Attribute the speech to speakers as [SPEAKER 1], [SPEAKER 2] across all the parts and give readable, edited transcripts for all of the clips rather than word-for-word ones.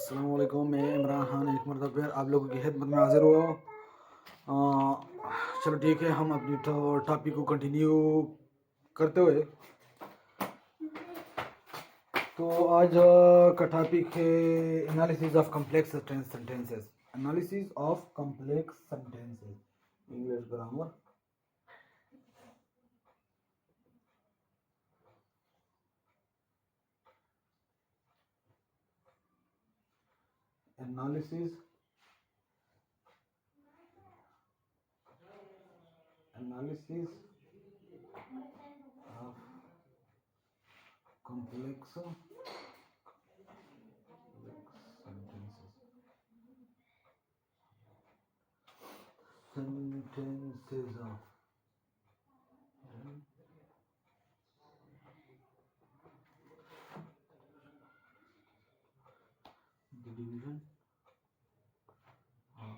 [SPEAKER 1] अस्सलाम वालेकुम। मैं इमरान खान एक मरतबा फिर आप लोगों की खिदमत में हाजिर हुआ हूँ। चलो ठीक है, हम अपनी टॉपिक को कंटिन्यू करते हुए तो आज का टॉपिक है analysis of complex sentences. Analysis of complex sentences, English grammar. Analysis of complex sentences of the division of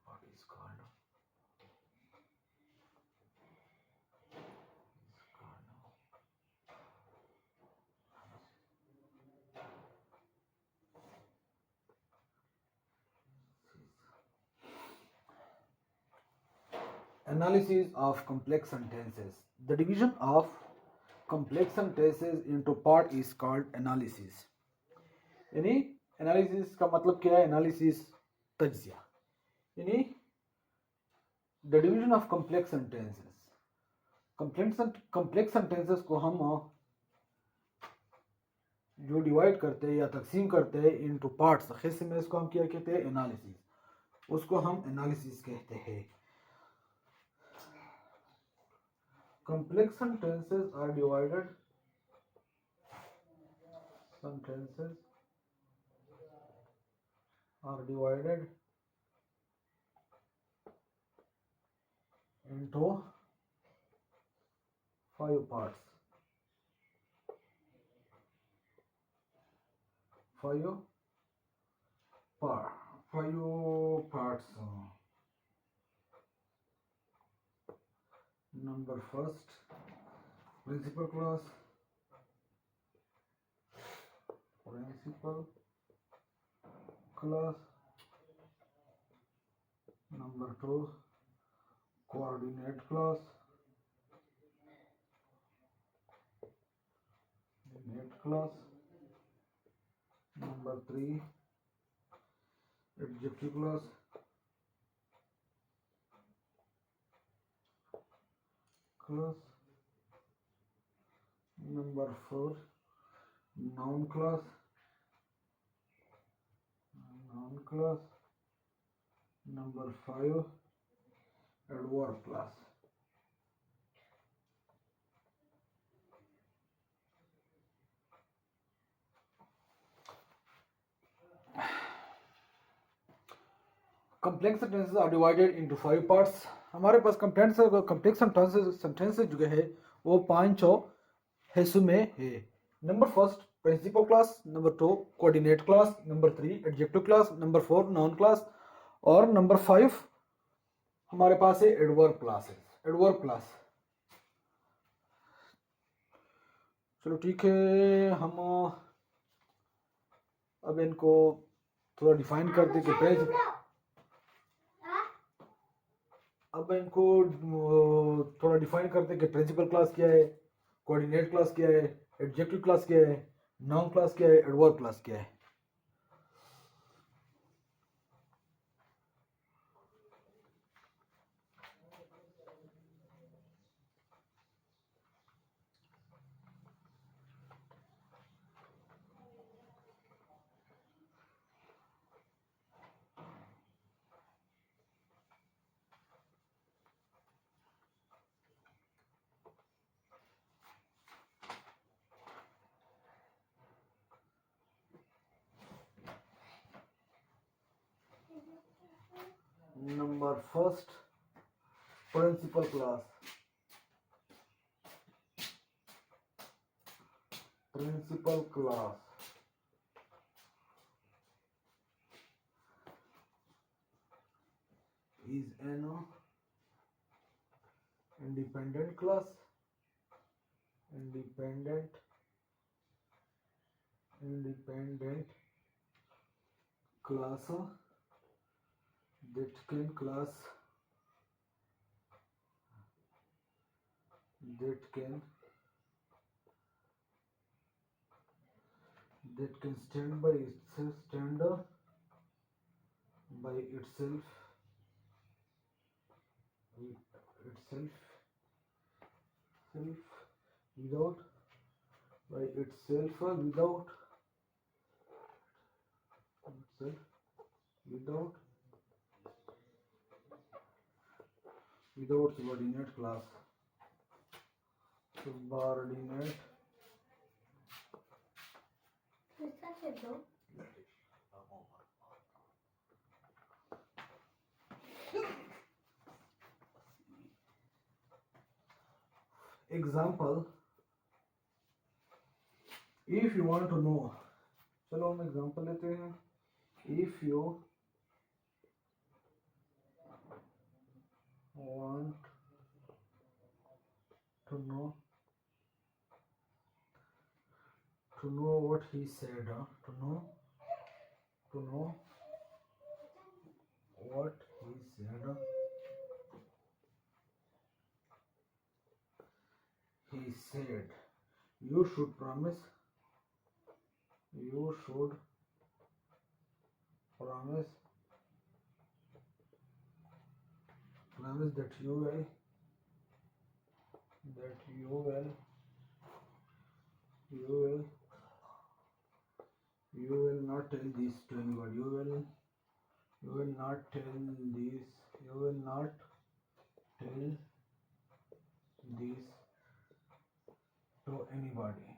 [SPEAKER 1] what is called analysis of complex sentences. The division of complex sentences into part is called analysis. यानी analysis का मतलब क्या है? Analysis तज्जिया, यानी the division of complex sentences. Complex sentences को हम जो divide करते हैं या तकसीम करते हैं इनटू पार्ट्स, हिस्से में, इसको हम क्या कहते हैं? एनालिसिस। उसको हम एनालिसिस कहते हैं। Complex sentences are divided into 5 parts. 5 parts. Number first, principal class. Number 2, coordinate class. Number 3, adjective class. Number 4, noun class. Number 5, adverb class. Complex sentences are divided into 5 parts. हमारे पास complex sentences जो है वो 5 हिस्सों में है। Number first, principal clause. Number 2, coordinate clause. Number 3, adjective clause. Number 4, noun clause. और number 5 हमारे पास है एडवर्ब क्लास। चलो ठीक है, हम अब इनको थोड़ा डिफाइन करते कि प्रिंसिपल क्लास क्या है, कोऑर्डिनेट क्लास क्या है, एडजेक्टिव क्लास क्या है, नाउन क्लास क्या है, एडवर्ब क्लास क्या है। Number first, principal class. principal class is an independent class that can stand by itself itself self without by itself itself without subordinate class subordinate example if you want to know चलो हम example लेते हैं if you want to know what he said to know what he said you should promise that you will not tell this to anybody you will not tell this to anybody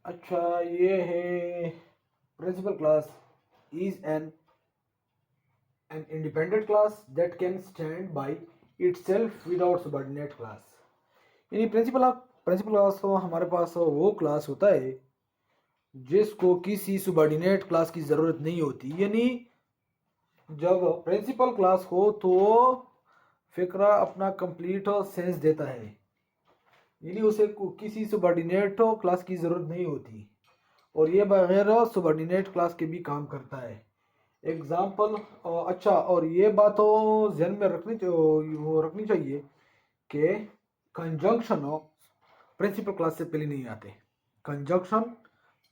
[SPEAKER 1] अच्छा ये है principal clause is an independent class that can stand by itself without subordinate class यानी principal class तो हमारे पास वो class होता है जिसको किसी सुबॉर्डिनेट क्लास की ज़रूरत नहीं होती यानी जब प्रिंसिपल क्लास हो तो फिक्रा अपना कंप्लीट सेंस देता है यानी उसे किसी सुबॉर्डिनेट क्लास की ज़रूरत नहीं होती और ये बगैर सुबॉर्डिनेट क्लास के भी काम करता है एग्जाम्पल अच्छा और ये बात तो ध्यान में रखनी चाहिए कि कंजंक्शन प्रिंसिपल क्लास से पहले नहीं आते कंजंक्शन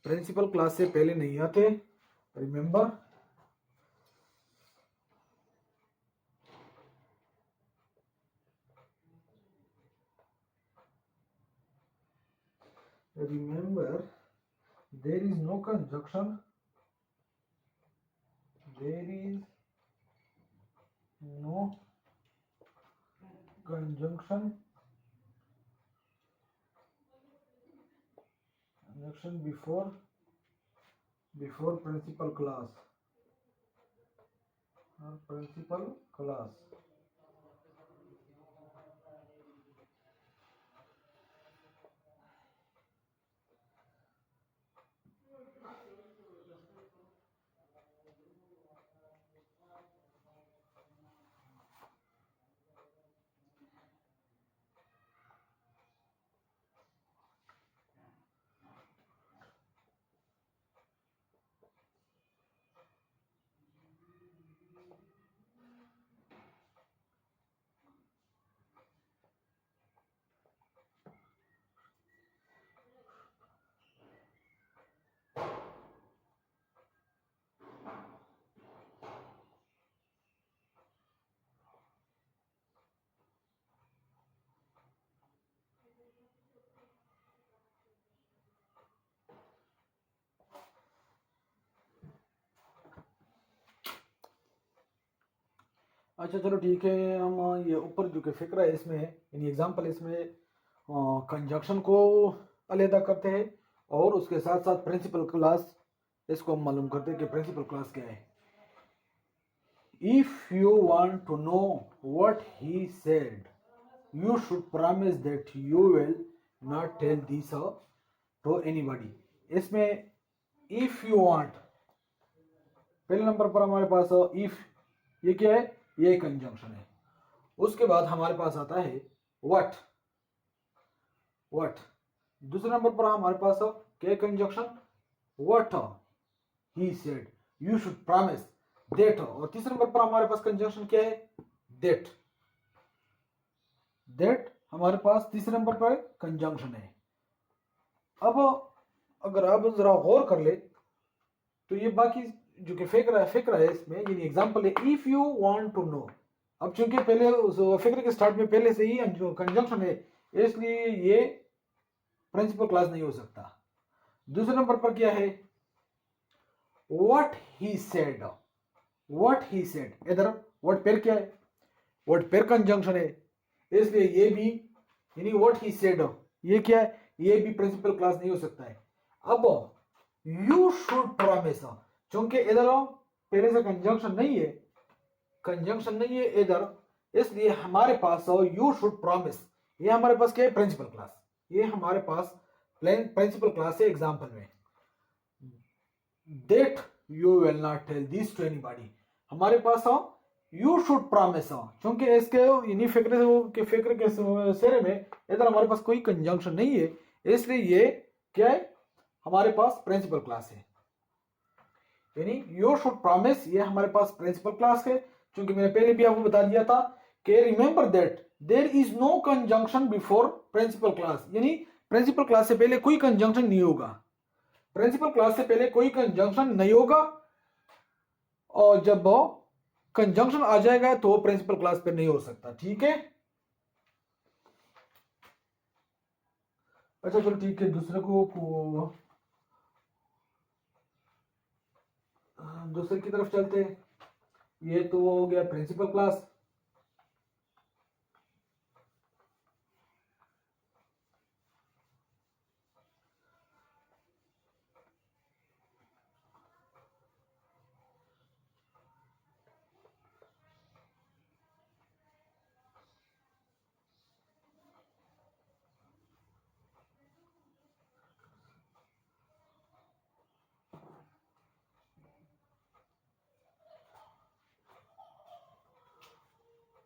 [SPEAKER 1] प्रिंसिपल क्लास से पहले नहीं आते remember there is no conjunction before principal class अच्छा चलो ठीक है हम ये ऊपर जो कि फिक्र है इसमें यानी एग्जांपल इसमें कंजंक्शन को अलहदा करते हैं और उसके साथ साथ प्रिंसिपल क्लास, इसको हम मालूम करते हैं कि प्रिंसिपल क्लास क्या है। If you want to know what he said you should promise that you will not tell this to anybody. इसमें इफ यू वांट, पहले नंबर पर हमारे पास इफ, ये क्या है, ये कंजंक्शन है। उसके बाद हमारे पास आता है व्हाट, व्हाट। दूसरे नंबर पर हमारे पास क्या conjunction, what he said you should promise that. और तीसरे नंबर पर हमारे पास कंजंक्शन क्या है, दैट। दैट हमारे पास तीसरे नंबर पर कंजंक्शन है। अब अगर आप जरा गौर कर ले तो ये बाकी जो कि फिक्र है इसमें, यानी एग्जांपल है if you want to know. अब चूंकि पहले उस फिक्र के स्टार्ट में पहले से ही कंजंक्शन है, इसलिए ये प्रिंसिपल क्लास नहीं हो सकता। दूसरे नंबर पर क्या है, what he said. What he said, इधर व्हाट पेयर क्या है, व्हाट पेयर कंजंक्शन है, इसलिए ये भी, यानी व्हाट ही सेड, ये क्या है, ये भी प्रिंसिपल क्लास नहीं हो सकता है। अब यू शुड प्रॉमिस, चूंकि इधर पहले से कंजंक्शन नहीं है, कंजंक्शन नहीं है इधर, इसलिए हमारे पास यू शुड प्रॉमिस, ये हमारे पास क्या है, प्रिंसिपल क्लास। ये हमारे पास प्रिंसिपल क्लास है एग्जांपल में। That you will not tell this to anybody, हमारे पास यू शुड प्रॉमिस, क्योंकि इसके यानी फिक्र के सिरे में इधर हमारे पास कोई कंजंक्शन नहीं है, इसलिए ये क्या है, हमारे पास प्रिंसिपल क्लास है। यानी यू शुड प्रॉमिस ये हमारे पास प्रिंसिपल क्लास है, क्योंकि मैंने पहले भी आपको बता दिया था कि remember that there is no conjunction before principal clause, यानी प्रिंसिपल क्लास से पहले कोई कंजंक्शन नहीं होगा। प्रिंसिपल क्लास से पहले कोई कंजंक्शन नहीं होगा, और जब कंजंक्शन आ जाएगा तो वो प्रिंसिपल क्लास पे नहीं हो सकता। ठीक है, अच्छा चलो ठीक है, दूसरे की तरफ चलते हैं। ये तो हो गया principal clause.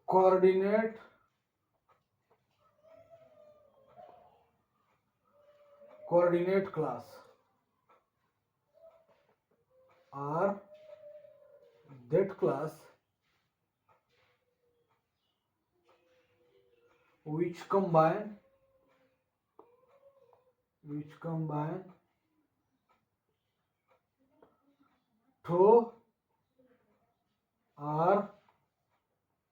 [SPEAKER 1] Coordinate class are that class which combine two or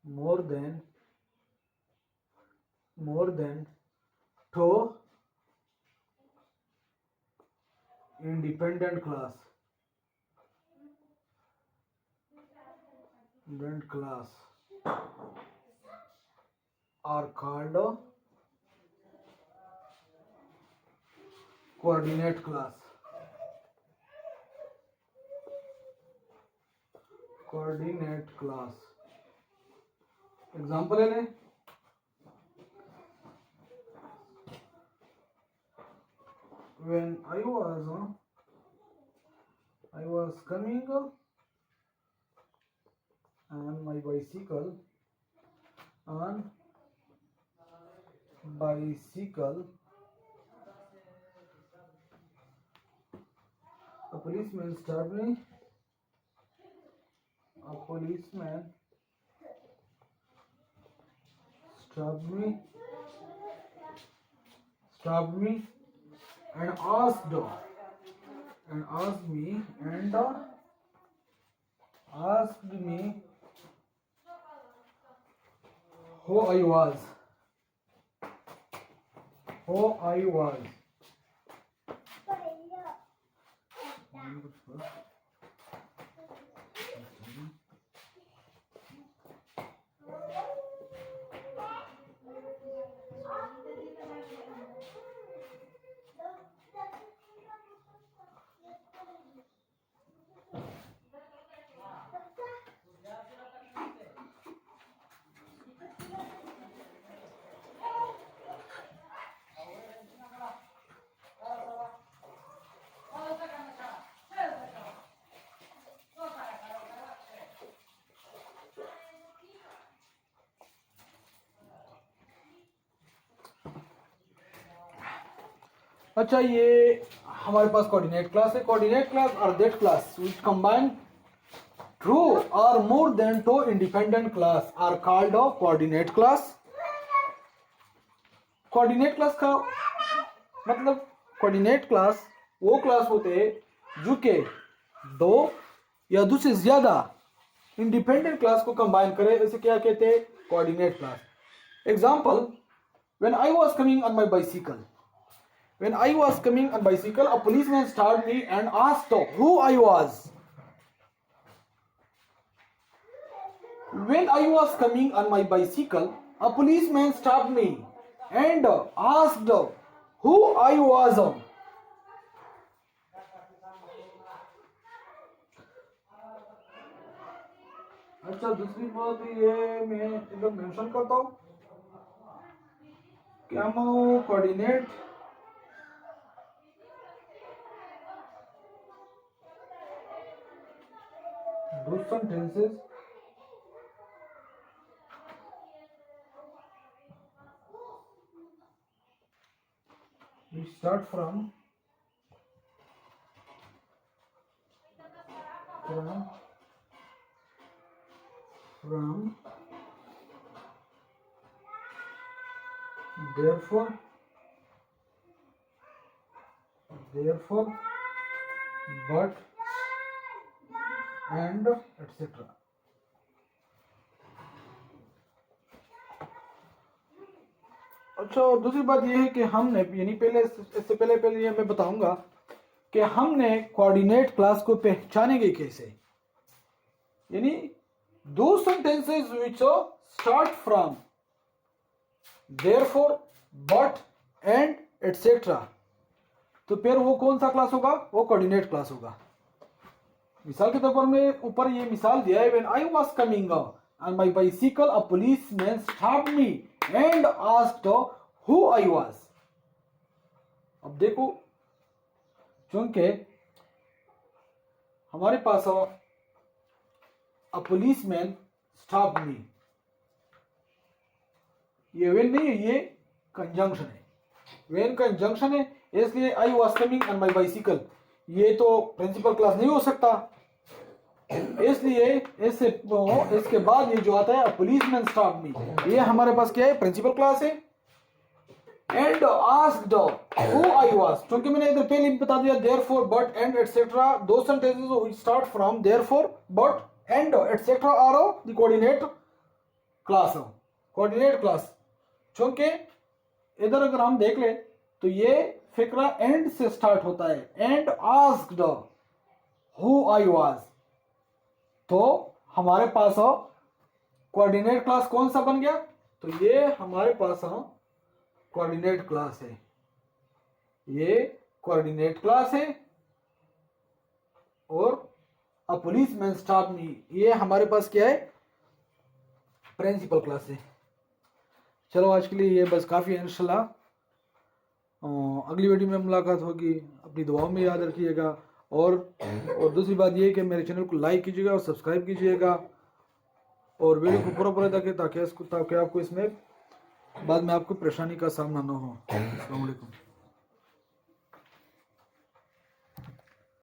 [SPEAKER 1] more than two independent class are called coordinate class. Example है, when I was coming on my bicycle, a policeman stopped me. Stopped me and asked me who I was. अच्छा, ये हमारे पास coordinate class है। Coordinate class are that class which combine two or more than two independent class are called a coordinate class. Coordinate class का मतलब, coordinate class वो class होते हैं जो के दो या दो से ज्यादा इंडिपेंडेंट क्लास को कंबाइन करे, इसे क्या कहते हैं? Coordinate class. Example, when I was coming on my bicycle, when I was coming on bicycle, a policeman stopped me and asked who I was. When I was coming on my bicycle, a policeman stopped me and asked who I was. अच्छा, दूसरी बात ये मैं इधर mention करता हूँ कि हम coordinate do sentences we start from therefore but and etc. अच्छा, और दूसरी बात यह है कि हमने यानी पहले इससे पहले ये मैं बताऊंगा कि हमने कोऑर्डिनेट क्लास को पहचानेंगे कैसे। यानी दो sentences which start from therefore, but and etcetera, तो फिर वो कौन सा क्लास होगा? वो कोऑर्डिनेट क्लास होगा। मिसाल के तौर पर मैं ऊपर ये मिसाल दिया है, when I was coming on my bicycle a policeman stopped me and asked who I was. अब देखो, चूंकि हमारे पास अ पुलिसमैन स्टॉप्ड मी, ये वेन नहीं है, ये कंजंक्शन है। वेन कंजंक्शन है, इसलिए I was coming on my bicycle ये तो प्रिंसिपल क्लास नहीं हो सकता, इसलिए इसके बाद ये जो आता है पुलिसमैन स्टॉप्ड मी, ये हमारे पास क्या है? प्रिंसिपल क्लास है। And asked who I was, क्योंकि मैंने इधर पहले बता दिया देयरफॉर, बट एंड एटसेट्रा, दो sentences which start from therefore, but and etcetera are the coordinate class. Coordinate clause, क्योंकि इधर अगर हम देख ले तो ये फिक्रा एंड से स्टार्ट होता है। And asked who I was, तो हमारे पास कोऑर्डिनेट क्लास कौन सा बन गया? तो ये हमारे पास कोऑर्डिनेट क्लास है। ये कोऑर्डिनेट क्लास है। और अ पुलिसमैन स्टॉप्ड मी, ये हमारे पास क्या है? प्रिंसिपल क्लास है। चलो, आज के लिए ये बस काफ़ी है। इंशाल्लाह अगली वीडियो में मुलाकात होगी। अपनी दुआओं में याद रखिएगा। और दूसरी बात ये है कि मेरे चैनल को लाइक कीजिएगा और सब्सक्राइब कीजिएगा और वीडियो को पूरा देखें ताकि आपको इसमें बाद में आपको परेशानी का सामना ना हो। अस्सलाम वालेकुम।